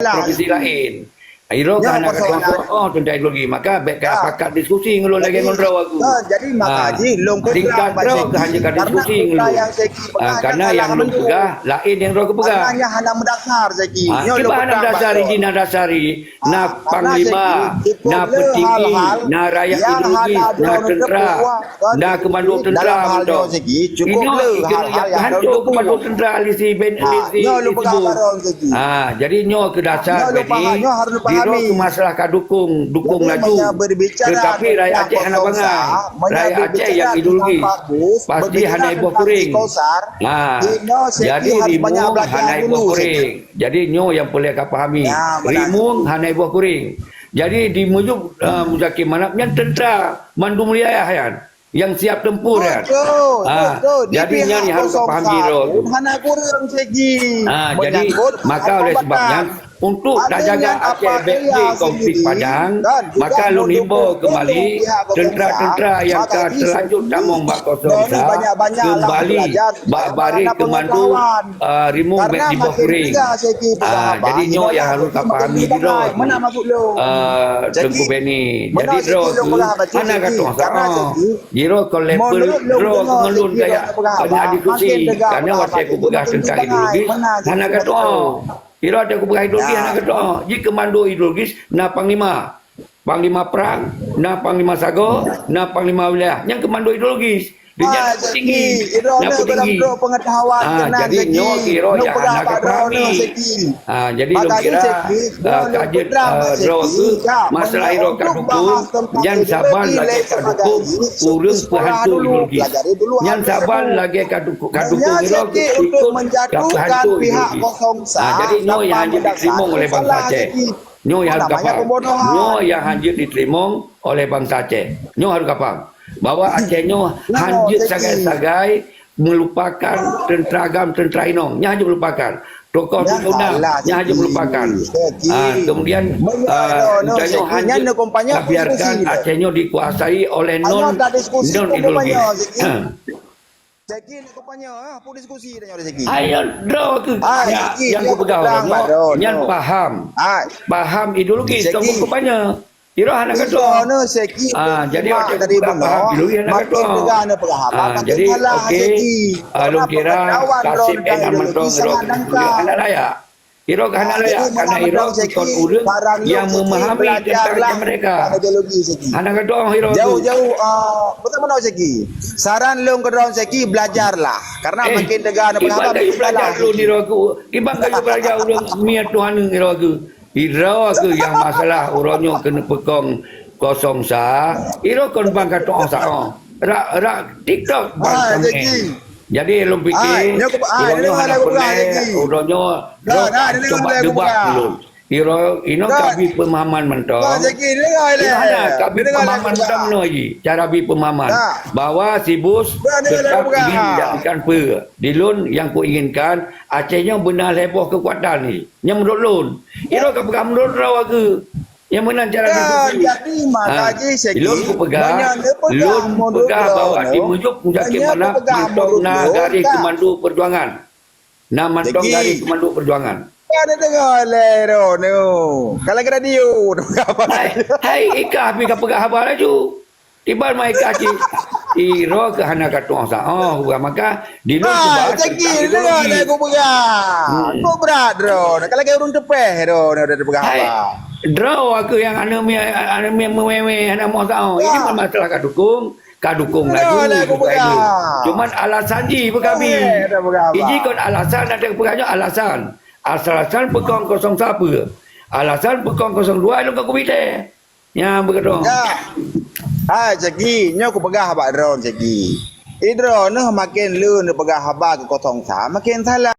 provinsi lain. Iro kan nak kata tentang ideologi, maka baik pakat diskusi ngulu lagi ngondraw aku. Jadi maka haji long tingkat draw hanya kan diskusi ngulu. Karena yang long pegah lain yang draw kepegah. Hanya hana mendasar Zaki. Cuba hana dasari di dasari na panglima, na petinggi, na rakyat ideologi, na tentera, na komando tentera betul. Cukup le hal hancur komando tentera lisi ben lisi. Jadi nyo ke dasar beni. Biro tu masalah dukung laju. Tetapi rakyat Aceh hana bangai. Rakyat Aceh yang ideologi pasti hana ibu kuring. Jadi rimung hana ibu kuring. Jadi nyo yang boleh kau fahami. Rimung hana ibu kuring. Jadi di mujuk Muzaki Manap yang tentera mandu mulia yang siap tempur kan. Jadi yang harus kau faham biro. Hana kurang segi. Jadi maka oleh sebabnya untuk dah jaga Aceh baik di konflik Padang, maka lu himbau kembali tentera-tentera yang terlanjur tamong bak kosong kembali bak bari kemandu rimung baik di Bokuring. Jadi nyo yang harus kau fahami dulu. Mana masuk lu? Tengku Beni. Jadi bro tu mana kata jiro kalau level bro mengelun kayak banyak diskusi karena waktu aku pegang tentang ideologi mana kata Ira ada kepegang ideologi anak kedua. Jika komando ideologis na panglima perang, na panglima sago, na panglima wilayah. Yang komando ideologis. Dia tinggi, na petinggi. Jadi nyo kira ya anak kami. Jadi lu kira kajet draw tu masalah iro kadukung, yang sabar lagi kadukung urus perhantu ideologis. Yang sabar lagi kadukung iro ikut perhantu ideologis. Jadi nyo yang hanya diterima oleh bangsa Aceh. Nyo yang harus kapal. Nyo yang hanya diterima oleh bangsa Aceh. Nyo harus kapal. Bahawa Acehnya hanjut sagai-sagai melupakan tentera agam, tentera inong. Nya hanya melupakan. Tokoh undang-undang. Nya hanya melupakan. Kemudian Acehnya hanya biarkan Acehnya dikuasai oleh non-ideologi. Zaki nak kompanya, apa diskusi tanya oleh Zaki. Ayo draw tu. Yang aku pegang yang faham ideologi tentang kompanya. Kira anak kedua. Jadi waktu tadi benar. Jadi okey. Lu kira Kasim dengan mentong anak layak. Kira anak layak karena Iro ikut urut yang memahami tentang mereka. Anak kedua Iro jauh-jauh betul mana Zaki. Saran lu kedua Zaki belajarlah karena makin tegak anak berhabat belajar dulu Iro aku. Ibang kau belajar ulang miat Tuhan Iro aku. Iro aku yang masalah uronyo kena pekong kosong sa. Iro kon bang kata sa. Rak TikTok bang. Jadi lu fikir uronyo hana uronyo coba debat dulu. Iro kabi pemahaman mentong. Iro kabi pemahaman mentong lagi. Cara bi pemahaman bahwa si bos tetap ingin menjadikan dilun yang ku inginkan Acehnya benar heboh kekuatan ni. Yang menurut lun. Iro kau pegang menurut rawa ke. Yang mana cara diskusi. Jadi makanya lun ku pegang. Lun pegang bahawa dimujuk Muzaki Manap mantong dari Komando Perjuangan. Mantong dari Komando Perjuangan. Ada dengar lero no. Kalau ke radio hai Ika api ka pegang habar laju. Tiba mai kaci. Iro ke hana kata sa. Maka di lu sebab. Cekir dengar aku pegang. Kau berat ro. Kalau ke urun tepeh ro ada pegang apa. Draw aku yang ana mewe ana mau sa. Ini masalah kadukung lagi. Cuman alasan ji kami. Iji kon alasan ada pegangnya alasan. Alasan pekong kosong siapa? Alasan pekong 02 lu kau bite. Ya begitu. Zaki, nyo aku pegang habak drone Zaki. Drone makin lu pegang habak ke 03 makin salah.